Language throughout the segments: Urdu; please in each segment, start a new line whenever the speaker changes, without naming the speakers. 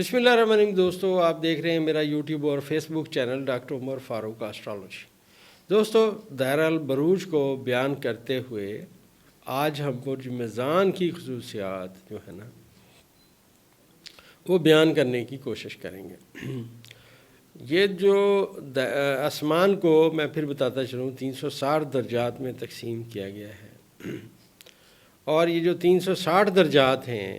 بسم اللہ الرحمن الرحیم دوستو، آپ دیکھ رہے ہیں میرا یوٹیوب اور فیس بک چینل ڈاکٹر عمر فاروق اسٹرالوجی۔ دوستو، دائرہ البروج کو بیان کرتے ہوئے آج ہم برج میزان کی خصوصیات جو ہے نا وہ بیان کرنے کی کوشش کریں گے۔ یہ جو آسمان کو میں پھر بتاتا چلوں 360 درجات میں تقسیم کیا گیا ہے، اور یہ جو 360 درجات ہیں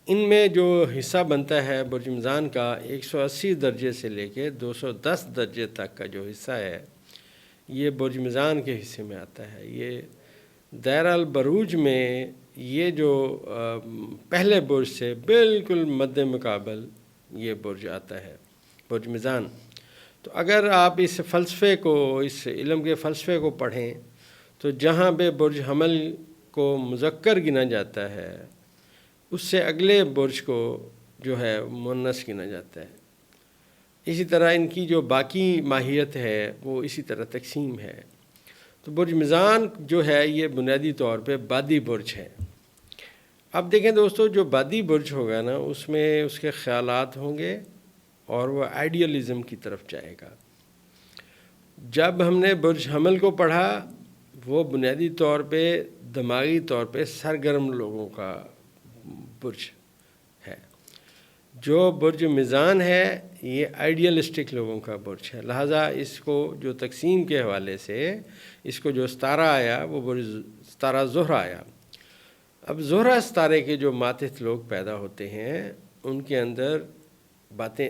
ان میں جو حصہ بنتا ہے برج میزان کا 180 درجے سے لے کے 210 درجے تک کا جو حصہ ہے یہ برج میزان کے حصے میں آتا ہے۔ یہ دائرہ البروج میں یہ جو پہلے برج سے بالکل مد مقابل یہ برج آتا ہے، برج میزان۔ تو اگر آپ اس فلسفے کو، اس علم کے فلسفے کو پڑھیں تو جہاں پہ برج حمل کو مذکر گنا جاتا ہے اس سے اگلے برج کو جو ہے مؤنث گنا جاتا ہے۔ اسی طرح ان کی جو باقی ماہیت ہے وہ اسی طرح تقسیم ہے۔ تو برج میزان جو ہے یہ بنیادی طور پہ بادی برج ہے۔ اب دیکھیں دوستو، جو بادی برج ہوگا نا اس میں اس کے خیالات ہوں گے اور وہ آئیڈیلزم کی طرف جائے گا۔ جب ہم نے برج حمل کو پڑھا وہ بنیادی طور پہ دماغی طور پہ سرگرم لوگوں کا برج ہے۔ جو برج میزان ہے یہ آئیڈیلسٹک لوگوں کا برج ہے، لہٰذا اس کو جو تقسیم کے حوالے سے اس کو جو ستارہ آیا وہ برج ستارہ زہرہ آیا۔ اب زہرہ ستارے کے جو ماتحت لوگ پیدا ہوتے ہیں ان کے اندر باتیں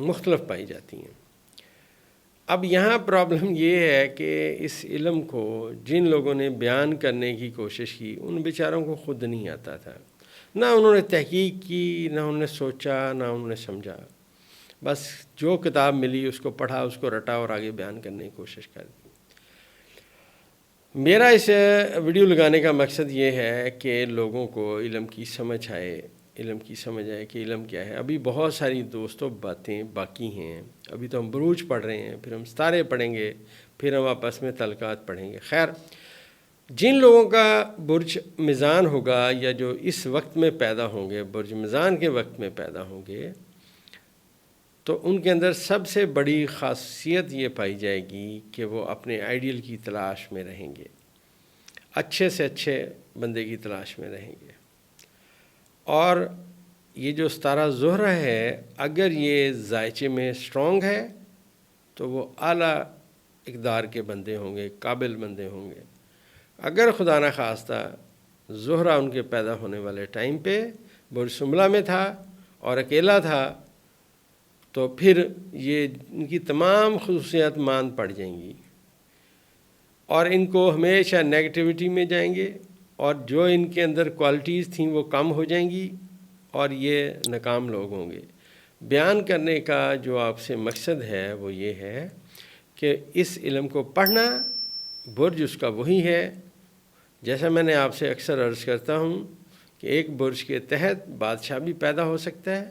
مختلف پائی جاتی ہیں۔ اب یہاں پرابلم یہ ہے کہ اس علم کو جن لوگوں نے بیان کرنے کی کوشش کی ان بیچاروں کو خود نہیں آتا تھا، نہ انہوں نے تحقیق کی، نہ انہوں نے سوچا، نہ انہوں نے سمجھا، بس جو کتاب ملی اس کو پڑھا، اس کو رٹا اور آگے بیان کرنے کی کوشش کر دی۔ میرا اس ویڈیو لگانے کا مقصد یہ ہے کہ لوگوں کو علم کی سمجھ آئے کہ علم کیا ہے۔ ابھی بہت ساری دوستوں باتیں باقی ہیں، ابھی تو ہم بروج پڑھ رہے ہیں، پھر ہم ستارے پڑھیں گے، پھر ہم آپس میں تعلقات پڑھیں گے۔ خیر، جن لوگوں کا برج میزان ہوگا یا جو اس وقت میں پیدا ہوں گے، برج میزان کے وقت میں پیدا ہوں گے، تو ان کے اندر سب سے بڑی خاصیت یہ پائی جائے گی کہ وہ اپنے آئیڈیل کی تلاش میں رہیں گے، اچھے سے اچھے بندے کی تلاش میں رہیں گے۔ اور یہ جو ستارہ زہرہ ہے اگر یہ ذائچے میں سٹرونگ ہے تو وہ اعلیٰ اقدار کے بندے ہوں گے، قابل بندے ہوں گے۔ اگر خدا نخواستہ زہرہ ان کے پیدا ہونے والے ٹائم پہ برج سنبلہ میں تھا اور اکیلا تھا تو پھر یہ ان کی تمام خصوصیات مان پڑ جائیں گی اور ان کو ہمیشہ نیگیٹیوٹی میں جائیں گے، اور جو ان کے اندر کوالٹیز تھیں وہ کم ہو جائیں گی اور یہ ناکام لوگ ہوں گے۔ بیان کرنے کا جو آپ سے مقصد ہے وہ یہ ہے کہ اس علم کو پڑھنا، برج اس کا وہی ہے، جیسا میں نے آپ سے اکثر عرض کرتا ہوں کہ ایک برج کے تحت بادشاہ بھی پیدا ہو سکتا ہے،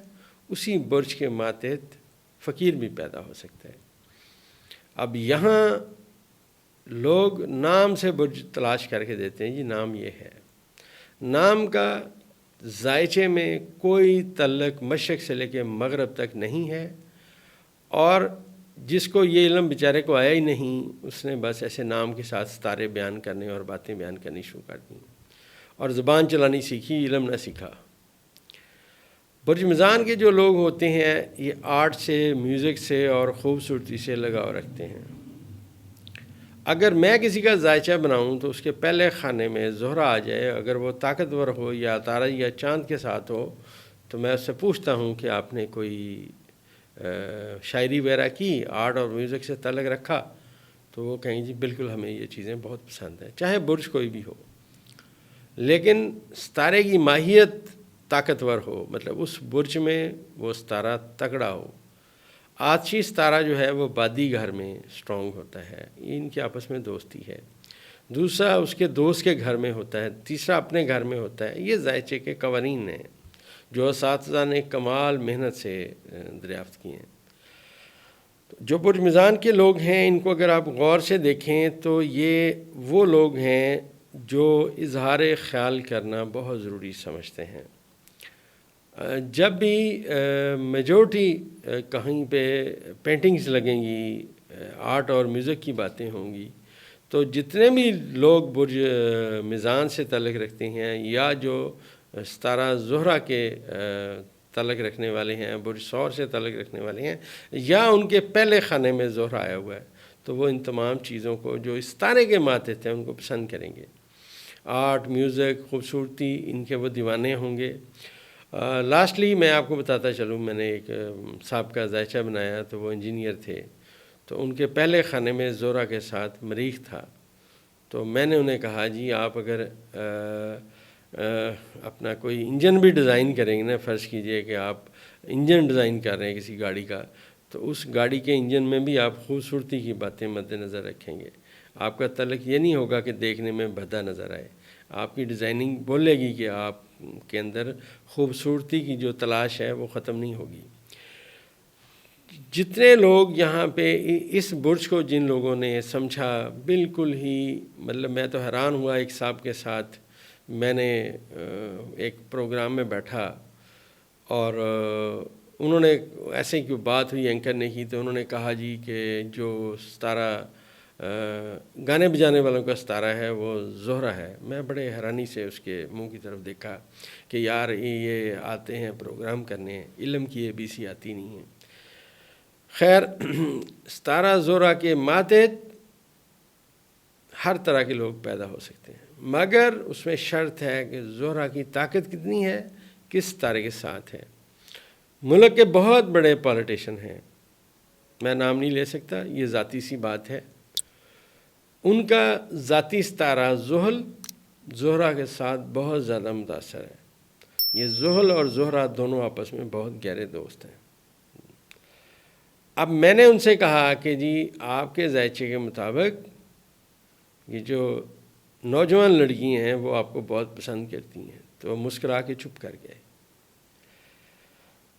اسی برج کے ماتحت فقیر بھی پیدا ہو سکتا ہے۔ اب یہاں لوگ نام سے برج تلاش کر کے دیتے ہیں، جی نام یہ ہے۔ نام کا ذائچے میں کوئی تعلق مشرق سے لے کے مغرب تک نہیں ہے، اور جس کو یہ علم بیچارے کو آیا ہی نہیں اس نے بس ایسے نام کے ساتھ ستارے بیان کرنے اور باتیں بیان کرنی شروع کر دیں اور زبان چلانی سیکھی، علم نہ سیکھا۔ برج میزان کے جو لوگ ہوتے ہیں یہ آرٹ سے، میوزک سے اور خوبصورتی سے لگاؤ رکھتے ہیں۔ اگر میں کسی کا ذائچہ بناؤں تو اس کے پہلے خانے میں زہرہ آ جائے، اگر وہ طاقتور ہو یا تارا یا چاند کے ساتھ ہو تو میں اس سے پوچھتا ہوں کہ آپ نے کوئی شاعری وغیرہ کی، آرٹ اور میوزک سے تعلق رکھا، تو وہ کہیں جی بالکل ہمیں یہ چیزیں بہت پسند ہیں، چاہے برج کوئی بھی ہو، لیکن ستارے کی ماہیت طاقتور ہو، مطلب اس برج میں وہ ستارہ تگڑا ہو۔ آتشی ستارہ جو ہے وہ بادی گھر میں سٹرونگ ہوتا ہے، ان کی آپس میں دوستی ہے۔ دوسرا اس کے دوست کے گھر میں ہوتا ہے، تیسرا اپنے گھر میں ہوتا ہے۔ یہ ذائچے کے قوانین ہیں جو اساتذہ نے کمال محنت سے دریافت کیے ہیں۔ جو برج میزان کے لوگ ہیں ان کو اگر آپ غور سے دیکھیں تو یہ وہ لوگ ہیں جو اظہار خیال کرنا بہت ضروری سمجھتے ہیں۔ جب بھی میجورٹی کہیں پہ پینٹنگز لگیں گی، آرٹ اور میوزک کی باتیں ہوں گی، تو جتنے بھی لوگ برج میزان سے تعلق رکھتے ہیں یا جو ستارہ زہرہ کے تعلق رکھنے والے ہیں، برج ثور سے تعلق رکھنے والے ہیں، یا ان کے پہلے خانے میں زہرہ آیا ہوا ہے، تو وہ ان تمام چیزوں کو جو اس ستارے کے ماتحت ہیں ان کو پسند کریں گے۔ آرٹ، میوزک، خوبصورتی، ان کے وہ دیوانے ہوں گے۔ لاسٹلی میں آپ کو بتاتا چلوں، میں نے ایک صاحب کا ذائچہ بنایا، تو وہ انجینئر تھے، تو ان کے پہلے خانے میں زہرہ کے ساتھ مریخ تھا۔ تو میں نے انہیں کہا جی آپ اگر اپنا کوئی انجن بھی ڈیزائن کریں گے نا، فرض کیجئے کہ آپ انجن ڈیزائن کر رہے ہیں کسی گاڑی کا، تو اس گاڑی کے انجن میں بھی آپ خوبصورتی کی باتیں مد نظر رکھیں گے۔ آپ کا تعلق یہ نہیں ہوگا کہ دیکھنے میں بھدا نظر آئے، آپ کی ڈیزائننگ بولے گی کہ آپ کے اندر خوبصورتی کی جو تلاش ہے وہ ختم نہیں ہوگی۔ جتنے لوگ یہاں پہ اس برج کو جن لوگوں نے سمجھا، بالکل ہی مطلب میں تو حیران ہوا۔ ایک صاحب کے ساتھ میں نے ایک پروگرام میں بیٹھا، اور انہوں نے ایسے کی بات ہوئی اینکر نے کی، تو انہوں نے کہا جی کہ جو ستارہ گانے بجانے والوں کا ستارہ ہے وہ زہرہ ہے۔ میں بڑے حیرانی سے اس کے منہ کی طرف دیکھا کہ یار یہ آتے ہیں پروگرام کرنے، علم کی اے بی سی آتی نہیں ہے۔ خیر، ستارہ زہرہ کے ماتحت ہر طرح کے لوگ پیدا ہو سکتے ہیں، مگر اس میں شرط ہے کہ زہرہ کی طاقت کتنی ہے، کس ستارے کے ساتھ ہے۔ ملک کے بہت بڑے پالیٹیشن ہیں، میں نام نہیں لے سکتا، یہ ذاتی سی بات ہے، ان کا ذاتی ستارہ زحل زہرہ کے ساتھ بہت زیادہ متاثر ہے۔ یہ زحل اور زہرہ دونوں آپس میں بہت گہرے دوست ہیں۔ اب میں نے ان سے کہا کہ جی آپ کے ذائچے کے مطابق یہ جو نوجوان لڑکیاں ہیں وہ آپ کو بہت پسند کرتی ہیں، تو وہ مسکرا کے چپ کر گئے۔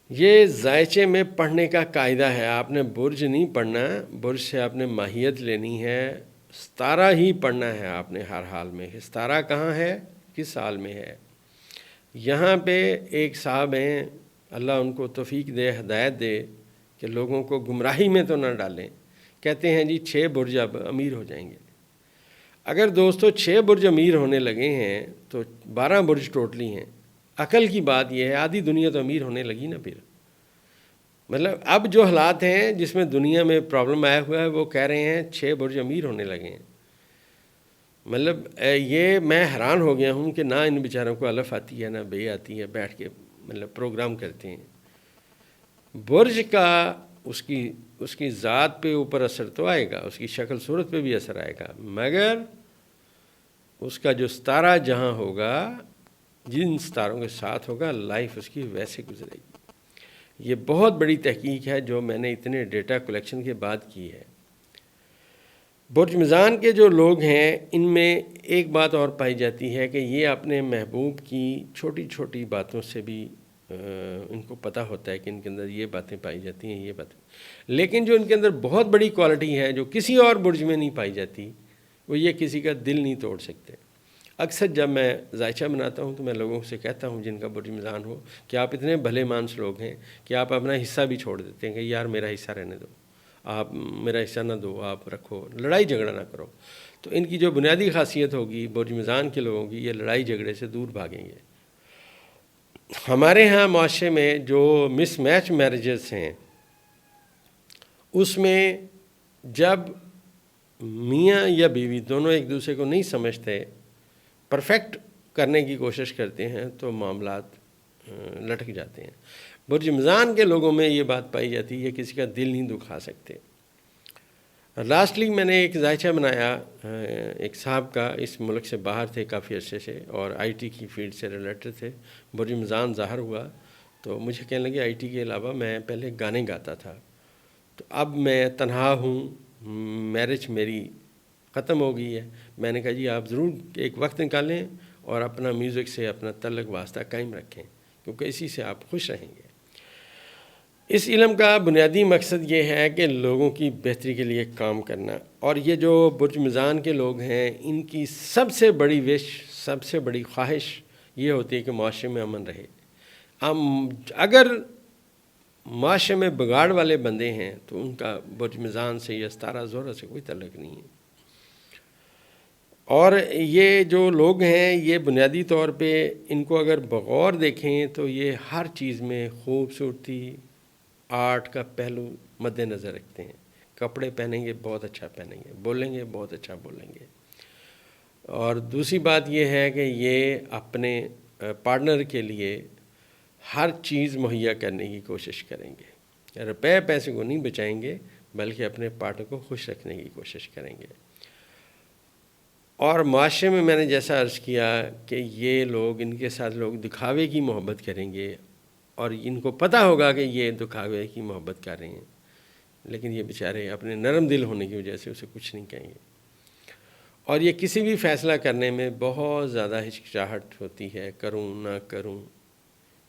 یہ ذائچے میں پڑھنے کا قاعدہ ہے، آپ نے برج نہیں پڑھنا، برج سے آپ نے ماہیت لینی ہے، ستارہ ہی پڑھنا ہے آپ نے ہر حال میں، ستارہ کہاں ہے، کس حال میں ہے۔ یہاں پہ ایک صاحب ہیں، اللہ ان کو توفیق دے، ہدایت دے کہ لوگوں کو گمراہی میں تو نہ ڈالیں، کہتے ہیں جی 6 برج اب امیر ہو جائیں گے۔ اگر دوستو 6 برج امیر ہونے لگے ہیں تو 12 برج ٹوٹلی ہیں۔ عقل کی بات یہ ہے، آدھی دنیا تو امیر ہونے لگی نا پھر۔ مطلب اب جو حالات ہیں جس میں دنیا میں پرابلم آیا ہوا ہے، وہ کہہ رہے ہیں 6 برج امیر ہونے لگے ہیں۔ مطلب یہ میں حیران ہو گیا ہوں کہ نہ ان بیچاروں کو الف آتی ہے نہ بے آتی ہے، بیٹھ کے مطلب پروگرام کرتے ہیں۔ برج کا اس کی ذات پہ اوپر اثر تو آئے گا، اس کی شکل صورت پہ بھی اثر آئے گا، مگر اس کا جو ستارہ جہاں ہوگا، جن ستاروں کے ساتھ ہوگا، لائف اس کی ویسے گزرے گی۔ یہ بہت بڑی تحقیق ہے جو میں نے اتنے ڈیٹا کلیکشن کے بعد کی ہے۔ برج میزان کے جو لوگ ہیں ان میں ایک بات اور پائی جاتی ہے کہ یہ اپنے محبوب کی چھوٹی چھوٹی باتوں سے بھی ان کو پتہ ہوتا ہے کہ ان کے اندر یہ باتیں پائی جاتی ہیں، یہ باتیں، لیکن جو ان کے اندر بہت بڑی کوالٹی ہے جو کسی اور برج میں نہیں پائی جاتی، وہ یہ کسی کا دل نہیں توڑ سکتے۔ اکثر جب میں ذائچہ بناتا ہوں تو میں لوگوں سے کہتا ہوں جن کا برج میزان ہو کہ آپ اتنے بھلے مانس لوگ ہیں کہ آپ اپنا حصہ بھی چھوڑ دیتے ہیں کہ یار میرا حصہ رہنے دو، آپ میرا حصہ نہ دو، آپ رکھو، لڑائی جھگڑا نہ کرو۔ تو ان کی جو بنیادی خاصیت ہوگی برج میزان کے لوگوں کی، یہ لڑائی جھگڑے سے دور بھاگیں گے۔ ہمارے ہاں معاشرے میں جو مس میچ میرجز ہیں، اس میں جب میاں یا بیوی دونوں ایک دوسرے کو نہیں سمجھتے، پرفیکٹ کرنے کی کوشش کرتے ہیں، تو معاملات لٹک جاتے ہیں۔ برج میزان کے لوگوں میں یہ بات پائی جاتی ہے، یہ کسی کا دل نہیں دکھا سکتے۔ لاسٹلی میں نے ایک ذائچہ بنایا، ایک صاحب کا، اس ملک سے باہر تھے کافی عرصے سے اور آئی ٹی کی فیلڈ سے ریلیٹڈ تھے۔ برج میزان ظاہر ہوا تو مجھے کہنے لگے آئی ٹی کے علاوہ میں پہلے گانے گاتا تھا، تو اب میں تنہا ہوں، میرج میری ختم ہو گئی ہے۔ میں نے کہا جی آپ ضرور ایک وقت نکالیں اور اپنا میوزک سے اپنا تعلق واسطہ قائم رکھیں، کیونکہ اسی سے آپ خوش رہیں گے۔ اس علم کا بنیادی مقصد یہ ہے کہ لوگوں کی بہتری کے لیے کام کرنا، اور یہ جو برج میزان کے لوگ ہیں ان کی سب سے بڑی وش، سب سے بڑی خواہش یہ ہوتی ہے کہ معاشرے میں امن رہے۔ اگر معاشرے میں بگاڑ والے بندے ہیں تو ان کا برج میزان سے یا ستارہ زہرہ سے کوئی تعلق نہیں ہے. اور یہ جو لوگ ہیں یہ بنیادی طور پہ ان کو اگر بغور دیکھیں تو یہ ہر چیز میں خوبصورتی آرٹ کا پہلو مد نظر رکھتے ہیں. کپڑے پہنیں گے بہت اچھا پہنیں گے، بولیں گے بہت اچھا بولیں گے. اور دوسری بات یہ ہے کہ یہ اپنے پارٹنر کے لیے ہر چیز مہیا کرنے کی کوشش کریں گے. روپے پیسے کو نہیں بچائیں گے بلکہ اپنے پارٹنر کو خوش رکھنے کی کوشش کریں گے. اور معاشرے میں نے جیسا عرض کیا کہ یہ لوگ، ان کے ساتھ لوگ دکھاوے کی محبت کریں گے اور ان کو پتہ ہوگا کہ یہ دکھاوے کی محبت کر رہے ہیں، لیکن یہ بیچارے اپنے نرم دل ہونے کی وجہ سے اسے کچھ نہیں کہیں گے. اور یہ کسی بھی فیصلہ کرنے میں بہت زیادہ ہچکچاہٹ ہوتی ہے، کروں نہ کروں،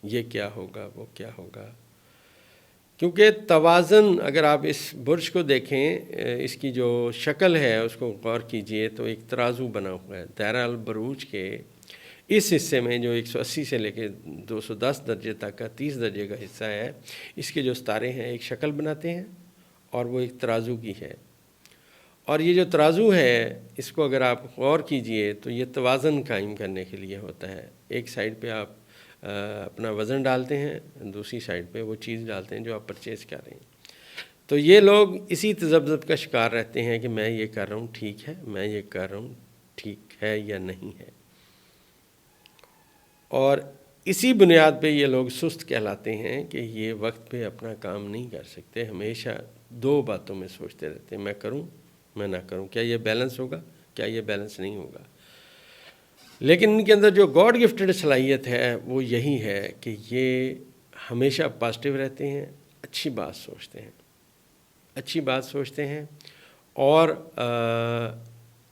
یہ کیا ہوگا وہ کیا ہوگا. کیونکہ توازن، اگر آپ اس برج کو دیکھیں، اس کی جو شکل ہے اس کو غور کیجئے تو ایک ترازو بنا ہوا ہے. دائرہ البروج کے اس حصے میں جو 180 سے لے کے 210 درجے تک کا 30 درجے کا حصہ ہے، اس کے جو ستارے ہیں ایک شکل بناتے ہیں اور وہ ایک ترازو کی ہے. اور یہ جو ترازو ہے اس کو اگر آپ غور کیجئے تو یہ توازن قائم کرنے کے لیے ہوتا ہے. ایک سائڈ پہ آپ اپنا وزن ڈالتے ہیں، دوسری سائڈ پہ وہ چیز ڈالتے ہیں جو آپ پرچیز کر رہے ہیں. تو یہ لوگ اسی تذبذب کا شکار رہتے ہیں کہ میں یہ کر رہا ہوں ٹھیک ہے، میں یہ کر رہا ہوں ٹھیک ہے یا نہیں ہے. اور اسی بنیاد پہ یہ لوگ سست کہلاتے ہیں کہ یہ وقت پہ اپنا کام نہیں کر سکتے. ہمیشہ دو باتوں میں سوچتے رہتے ہیں، میں کروں میں نہ کروں، کیا یہ بیلنس ہوگا، کیا یہ بیلنس نہیں ہوگا. لیکن ان کے اندر جو گاڈ گفٹڈ صلاحیت ہے وہ یہی ہے کہ یہ ہمیشہ پازیٹیو رہتے ہیں، اچھی بات سوچتے ہیں. اور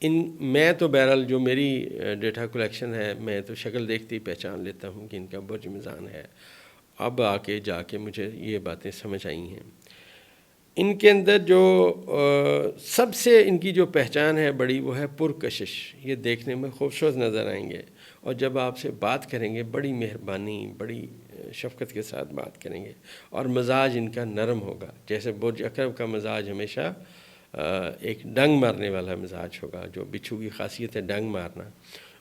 میں تو بہرحال جو میری ڈیٹا کلیکشن ہے، میں تو شکل دیکھتے ہی پہچان لیتا ہوں کہ ان کا برج میزان ہے. اب جا کے مجھے یہ باتیں سمجھ آئی ہیں. ان کے اندر جو سب سے ان کی جو پہچان ہے بڑی، وہ ہے پرکشش. یہ دیکھنے میں خوبصورت نظر آئیں گے اور جب آپ سے بات کریں گے بڑی مہربانی، بڑی شفقت کے ساتھ بات کریں گے. اور مزاج ان کا نرم ہوگا، جیسے برج عقرب کا مزاج ہمیشہ ایک ڈنگ مارنے والا مزاج ہوگا. جو بچھو کی خاصیت ہے ڈنگ مارنا،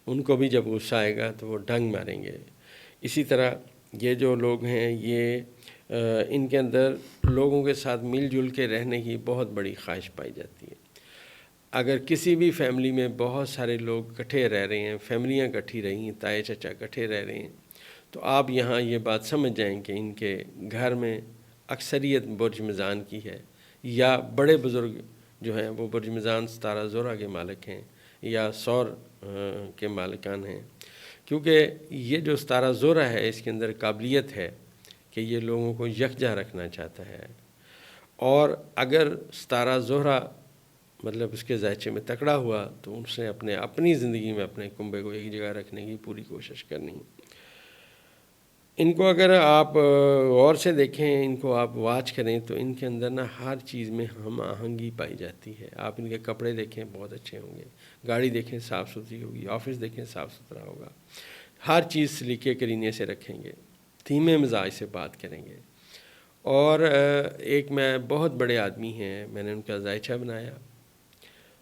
ان کو بھی جب غصہ آئے گا تو وہ ڈنگ ماریں گے. اسی طرح یہ جو لوگ ہیں یہ ان کے اندر لوگوں کے ساتھ مل جل کے رہنے کی بہت بڑی خواہش پائی جاتی ہے. اگر کسی بھی فیملی میں بہت سارے لوگ اکٹھے رہ رہے ہیں، فیملیاں اکٹھی رہی ہیں، تائے چچا اکٹھے رہ رہے ہیں، تو آپ یہاں یہ بات سمجھ جائیں کہ ان کے گھر میں اکثریت برج میزان کی ہے، یا بڑے بزرگ جو ہیں وہ برج میزان ستارہ زہرہ کے مالک ہیں یا سور کے مالکان ہیں. کیونکہ یہ جو ستارہ زہرہ ہے اس کے اندر قابلیت ہے کہ یہ لوگوں کو یکجا رکھنا چاہتا ہے. اور اگر ستارہ زہرہ مطلب اس کے ذائچے میں تکڑا ہوا تو ان سے اپنی زندگی میں اپنے کنبے کو ایک جگہ رکھنے کی پوری کوشش کرنی. ان کو اگر آپ غور سے دیکھیں، ان کو آپ واچ کریں تو ان کے اندر ہر چیز میں ہم آہنگی پائی جاتی ہے. آپ ان کے کپڑے دیکھیں بہت اچھے ہوں گے، گاڑی دیکھیں صاف ستھری ہوگی، آفس دیکھیں صاف ستھرا ہوگا، ہر چیز سلیقے کرینے سے رکھیں گے، دھیمے مزاج سے بات کریں گے. اور ایک میں بہت بڑے آدمی ہیں، میں نے ان کا ذائچہ بنایا،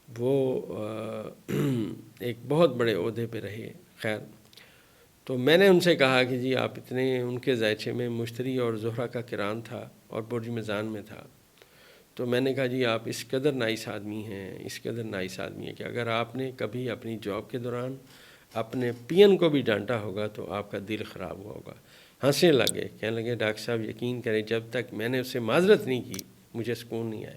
وہ ایک بہت بڑے عہدے پہ رہے. خیر، تو میں نے ان سے کہا کہ جی آپ اتنے، ان کے ذائچے میں مشتری اور زہرہ کا کران تھا اور برج میزان میں تھا. تو میں نے کہا جی آپ اس قدر نائس آدمی ہیں کہ اگر آپ نے کبھی اپنی جاب کے دوران اپنے پی این کو بھی ڈانٹا ہوگا تو آپ کا دل خراب ہوا ہوگا. ہنسنے لگے، کہنے لگے ڈاکٹر صاحب یقین کریں جب تک میں نے اس سے معذرت نہیں کی مجھے سکون نہیں آیا.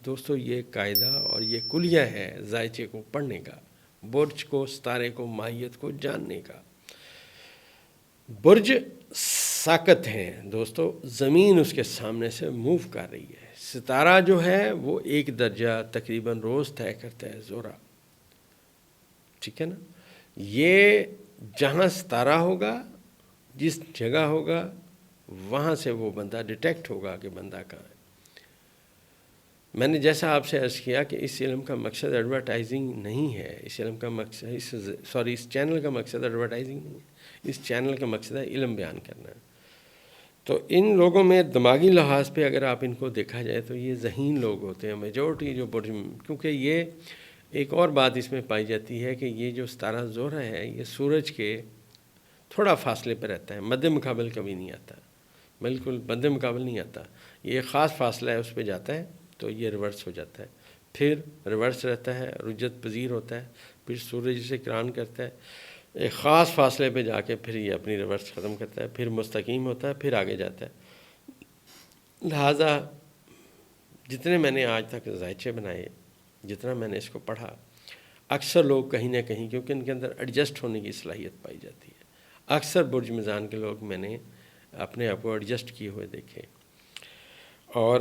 دوستو یہ قاعدہ اور یہ کلیہ ہے ذائچے کو پڑھنے کا، برج کو، ستارے کو، ماہیت کو جاننے کا. برج ساکت ہے دوستو، زمین اس کے سامنے سے موو کر رہی ہے. ستارہ جو ہے وہ 1 درجہ تقریباً روز طے کرتا ہے زہرہ، ٹھیک ہے نا. یہ جہاں ستارہ ہوگا، جس جگہ ہوگا، وہاں سے وہ بندہ ڈیٹیکٹ ہوگا کہ بندہ کہاں ہے. میں نے جیسا آپ سے عرض کیا کہ اس علم کا مقصد ایڈورٹائزنگ نہیں ہے، اس علم کا مقصد اس چینل کا مقصد ایڈورٹائزنگ نہیں ہے، اس چینل کا مقصد ہے علم بیان کرنا۔ تو ان لوگوں میں دماغی لحاظ پہ اگر آپ ان کو دیکھا جائے تو یہ ذہین لوگ ہوتے ہیں میجورٹی جو کیونکہ یہ ایک اور بات اس میں پائی جاتی ہے کہ یہ جو ستارہ زہرہ ہے یہ سورج کے تھوڑا فاصلے پہ رہتا ہے، مد مقابل کبھی نہیں آتا، بالکل مد مقابل نہیں آتا، یہ ایک خاص فاصلہ ہے اس پہ جاتا ہے تو یہ ریورس ہو جاتا ہے، پھر ریورس رہتا ہے، رجت پذیر ہوتا ہے، پھر سورج سے کران کرتا ہے، ایک خاص فاصلے پہ جا کے پھر یہ اپنی ریورس ختم کرتا ہے، پھر مستقیم ہوتا ہے، پھر آگے جاتا ہے۔ لہٰذا جتنے میں نے آج تک ذائچے بنائے، جتنا میں نے اس کو پڑھا، اکثر لوگ کہیں نہ کہیں کیونکہ ان کے اندر ایڈجسٹ ہونے کی صلاحیت پائی جاتی ہے، اکثر برج میزان کے لوگ میں نے اپنے آپ کو ایڈجسٹ کیے ہوئے دیکھے، اور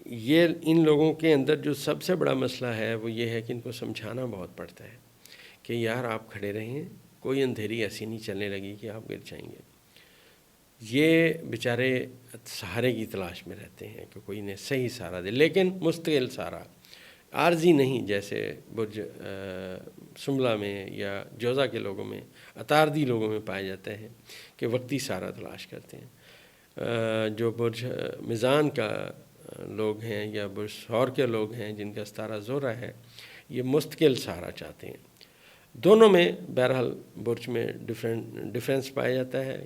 یہ ان لوگوں کے اندر جو سب سے بڑا مسئلہ ہے وہ یہ ہے کہ ان کو سمجھانا بہت پڑتا ہے کہ یار آپ کھڑے رہیں، کوئی اندھیری ایسی نہیں چلنے لگی کہ آپ گر جائیں گے۔ یہ بیچارے سہارے کی تلاش میں رہتے ہیں کہ کوئی انہیں صحیح سہارا دے، لیکن مستقل سہارا، عارضی نہیں، جیسے برج سنبلہ میں یا جوزہ کے لوگوں میں، عطاردی لوگوں میں پائے جاتے ہیں کہ وقتی سہارا تلاش کرتے ہیں۔ جو برج میزان کا لوگ ہیں یا برج ثور کے لوگ ہیں جن کا ستارہ زہرہ ہے، یہ مستقل سہارا چاہتے ہیں۔ دونوں میں بہرحال برج میں ڈفرینس پایا جاتا ہے۔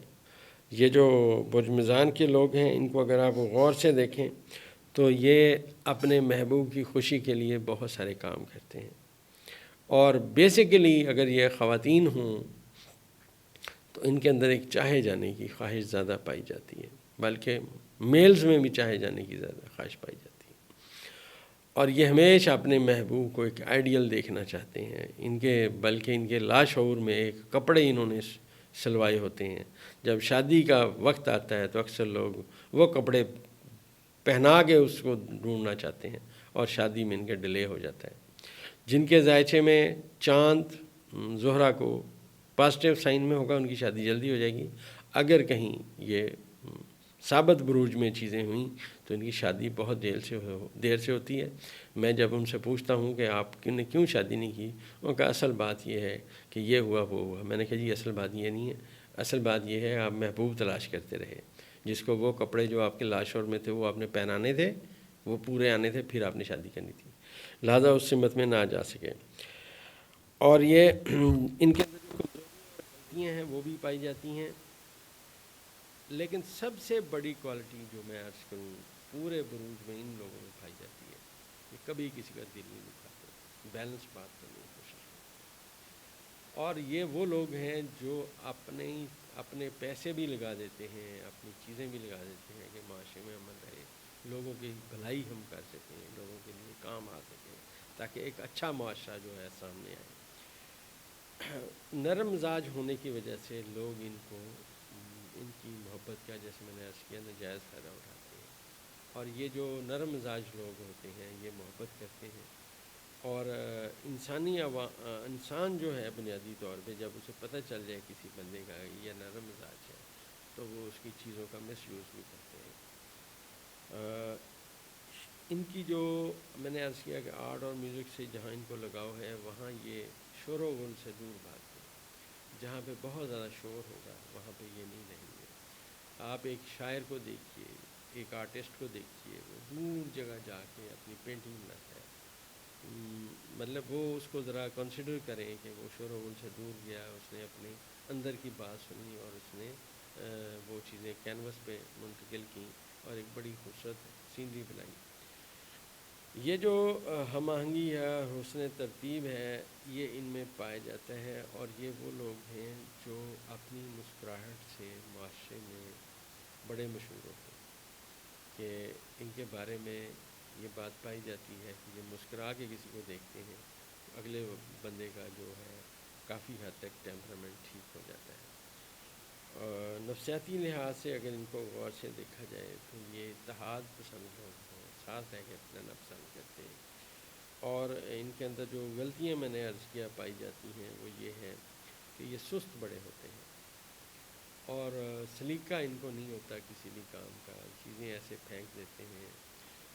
یہ جو برج میزان کے لوگ ہیں ان کو اگر آپ غور سے دیکھیں تو یہ اپنے محبوب کی خوشی کے لیے بہت سارے کام کرتے ہیں، اور بیسیکلی اگر یہ خواتین ہوں تو ان کے اندر ایک چاہے جانے کی خواہش زیادہ پائی جاتی ہے، بلکہ میلز میں بھی چاہے جانے کی زیادہ خواہش پائی جاتی ہے، اور یہ ہمیشہ اپنے محبوب کو ایک آئیڈیل دیکھنا چاہتے ہیں۔ بلکہ ان کے لاشعور میں ایک کپڑے انہوں نے سلوائے ہوتے ہیں، جب شادی کا وقت آتا ہے تو اکثر لوگ وہ کپڑے پہنا کے اس کو ڈھونڈنا چاہتے ہیں اور شادی میں ان کے ڈیلے ہو جاتا ہے۔ جن کے ذائچے میں چاند زہرہ کو پازیٹیو سائن میں ہوگا ان کی شادی جلدی ہو جائے گی، اگر کہیں یہ ثابت بروج میں چیزیں ہوئیں تو ان کی شادی بہت دیر سے ہوتی ہے۔ میں جب ان سے پوچھتا ہوں کہ آپ نے کیوں شادی نہیں کی، ان کا اصل بات یہ ہے کہ یہ ہوا وہ ہوا۔ میں نے کہا جی اصل بات یہ نہیں ہے، اصل بات یہ ہے آپ محبوب تلاش کرتے رہے، جس کو وہ کپڑے جو آپ کے لاشعور میں تھے وہ آپ نے پہنانے تھے، وہ پورے آنے تھے، پھر آپ نے شادی کرنی تھی، لہٰذا اس سمت میں نہ جا سکے۔ اور یہ ان کے اندر جو غلطیاں ہیں وہ بھی پائی جاتی ہیں، لیکن سب سے بڑی کوالٹی جو میں عرض کروں پورے بروج میں ان لوگوں میں پائی جاتی ہے کہ کبھی کسی کا دل نہیں دکھاتے، بیلنس بات کرنے کی کوشش کرتے، اور یہ وہ لوگ ہیں جو اپنے پیسے بھی لگا دیتے ہیں، اپنی چیزیں بھی لگا دیتے ہیں کہ معاشرے میں امن رہے، لوگوں کی بھلائی ہم کر سکیں، لوگوں کے لیے کام آ سکیں، تاکہ ایک اچھا معاشرہ جو ہے سامنے آئے۔ نرم مزاج ہونے کی وجہ سے لوگ ان کی محبت کا، جیسے میں نے عرض کیا، ناجائز فائدہ اٹھاتے ہیں، اور یہ جو نرم مزاج لوگ ہوتے ہیں یہ محبت کرتے ہیں، اور انسان جو ہے بنیادی طور پہ جب اسے پتہ چل جائے کسی بندے کا یہ نرم مزاج ہے تو وہ اس کی چیزوں کا مس یوز بھی کرتے ہیں۔ ان کی جو میں نے عرض کیا کہ آرٹ اور میوزک سے جہاں ان کو لگاؤ ہے وہاں یہ شور و غل سے دور بھاگتے ہیں، جہاں پہ بہت زیادہ شور ہوگا وہاں پہ یہ نہیں رہیں گے۔ آپ ایک شاعر کو دیکھیے، ایک آرٹسٹ کو دیکھیے، وہ دور جگہ جا کے اپنی پینٹنگ بناتا ہے، مطلب وہ اس کو ذرا کنسیڈر کریں کہ وہ شور و غل سے دور گیا، اس نے اپنے اندر کی بات سنی اور اس نے وہ چیزیں کینوس پہ منتقل کیں اور ایک بڑی خوبصورت سینری بنائی۔ یہ جو ہم آہنگی ہے، حسن ترتیب ہے، یہ ان میں پایا جاتا ہے، اور یہ وہ لوگ ہیں جو اپنی مسکراہٹ سے معاشرے میں بڑے مشہور ہوتے ہیں، کہ ان کے بارے میں یہ بات پائی جاتی ہے کہ یہ مسکرا کے کسی کو دیکھتے ہیں تو اگلے بندے کا جو ہے کافی حد تک ٹیمپرامنٹ ٹھیک ہو جاتا ہے۔ اور نفسیاتی لحاظ سے اگر ان کو غور سے دیکھا جائے تو یہ اتحاد پسند لوگ ہیں، ساتھ رہ کے اپنا پسند کرتے ہیں، اور ان کے اندر جو غلطیاں میں نے عرض کیا پائی جاتی ہیں وہ یہ ہے کہ یہ سست بڑے ہوتے ہیں، اور سلیقہ ان کو نہیں ہوتا کسی بھی کام کا، چیزیں ایسے پھینک دیتے ہیں،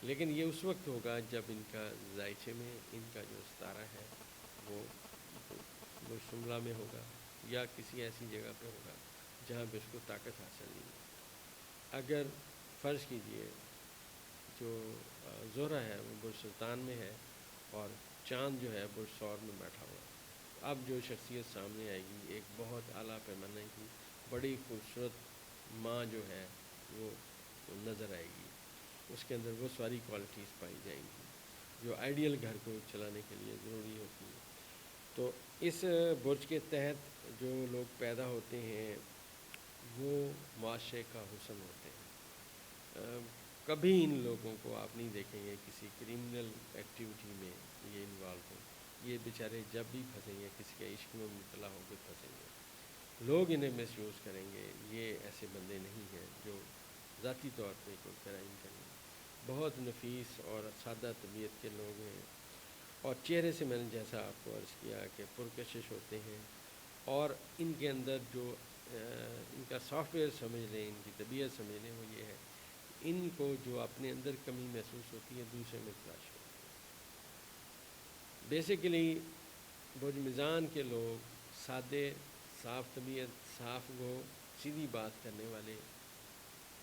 لیکن یہ اس وقت ہوگا جب ان کا ذائچے میں ان کا جو ستارہ ہے وہ وہ شملہ میں ہوگا یا کسی ایسی جگہ پہ ہوگا جہاں پہ اس کو طاقت حاصل نہیں ہے۔ اگر فرض کیجئے جو زہرہ ہے وہ برج سلطان میں ہے اور چاند جو ہے برج ثور میں بیٹھا ہوا ہے، اب جو شخصیت سامنے آئے گی ایک بہت اعلیٰ پیمانے کی بڑی خوبصورت ماں جو ہے وہ نظر آئے گی، اس کے اندر وہ ساری کوالٹیز پائی جائیں گی جو آئیڈیل گھر کو چلانے کے لیے ضروری ہوتی ہے۔ تو اس برج کے تحت جو لوگ پیدا ہوتے ہیں وہ معاشرے کا حسن ہوتے ہیں۔ کبھی ان لوگوں کو آپ نہیں دیکھیں گے کسی کرمنل ایکٹیویٹی میں یہ انوالو ہوں، یہ بیچارے جب بھی پھنسیں گے کسی کے عشق میں مبتلا ہو کے پھنسیں گے، لوگ انہیں مس یوز کریں گے۔ یہ ایسے بندے نہیں ہیں جو ذاتی طور پہ کوئی کرائم کریں، بہت نفیس اور سادہ طبیعت کے لوگ ہیں، اور چہرے سے میں نے جیسا آپ کو عرض کیا کہ پرکشش ہوتے ہیں، اور ان کے اندر جو ان کا سافٹ ویئر سمجھ لیں، ان کی طبیعت سمجھ لیں، وہ یہ ہے کہ ان کو جو اپنے اندر کمی محسوس ہوتی ہے دوسرے میں تلاش ہوتی ہے۔ بیسیکلی برج میزان کے لوگ سادے، صاف طبیعت، صاف گو، سیدھی بات کرنے والے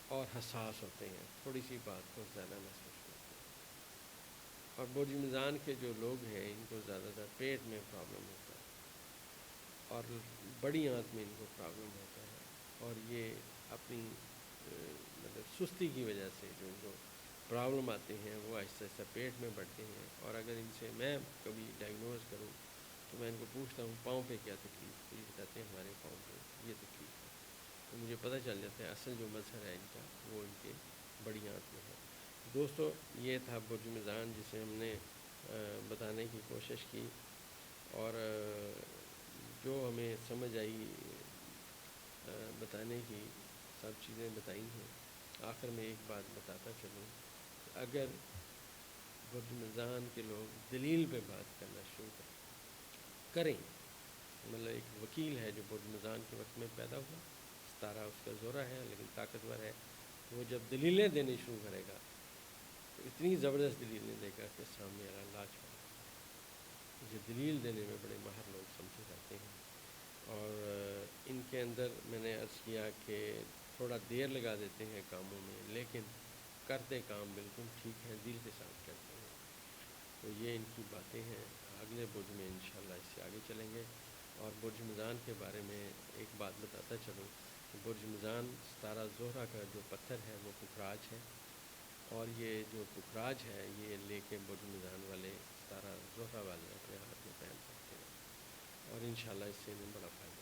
اور حساس ہوتے ہیں، تھوڑی سی بات کو زیادہ محسوس کرتے ہیں۔ اور برج میزان کے جو لوگ ہیں ان کو زیادہ تر پیٹ میں پرابلم ہوتا ہے اور بڑی آنت میں ان کو پرابلم ہوتا ہے، اور یہ اپنی مطلب سستی کی وجہ سے جو ان کو پرابلم آتے ہیں وہ آہستہ آہستہ پیٹ میں بڑھتے ہیں۔ اور اگر ان سے میں کبھی ڈائگنوز کروں تو میں ان کو پوچھتا ہوں پاؤں پہ کیا تکلیف، تو یہ بتاتے ہیں ہمارے پاؤں پہ یہ تکلیف ہے، تو مجھے پتہ چل جاتا ہے اصل جو مسئلہ ہے ان کا وہ ان کے بڑی آنت میں ہے۔ دوستو، یہ تھا برج میزان جسے ہم نے بتانے کی کوشش کی، اور جو ہمیں سمجھ آئی بتانے کی سب چیزیں بتائی ہیں۔ آخر میں ایک بات بتاتا چلوں کہ اگر برج میزان کے لوگ دلیل پہ بات کرنا شروع کریں، مطلب ایک وکیل ہے جو برج میزان کے وقت میں پیدا ہوا، ستارہ اس کا زہرہ ہے لیکن طاقتور ہے، وہ جب دلیلیں دینی شروع کرے گا تو اتنی زبردست دلیلیں دے گا کہ سامنے والا لاج پڑے گا۔ مجھے دلیل دینے میں بڑے ماہر لوگ سمجھے جاتے ہیں، اور ان کے اندر میں نے عرض کیا کہ تھوڑا دیر لگا دیتے ہیں کاموں میں لیکن کرتے کام بالکل ٹھیک ہیں، دل کے ساتھ کرتے ہیں۔ تو یہ ان کی باتیں ہیں۔ اگلے برج میں انشاءاللہ اس سے آگے چلیں گے۔ اور برج میزان کے بارے میں ایک بات بتاتا چلوں کہ برج میزان ستارہ زہرہ کا جو پتھر ہے وہ پکھراج ہے، اور یہ جو پکھراج ہے یہ لے کے برج میزان والے ستارہ زہرہ والے اپنے ہاتھ میں پہن سکتے ہیں، اور انشاءاللہ اس سے انہیں بڑا فائدہ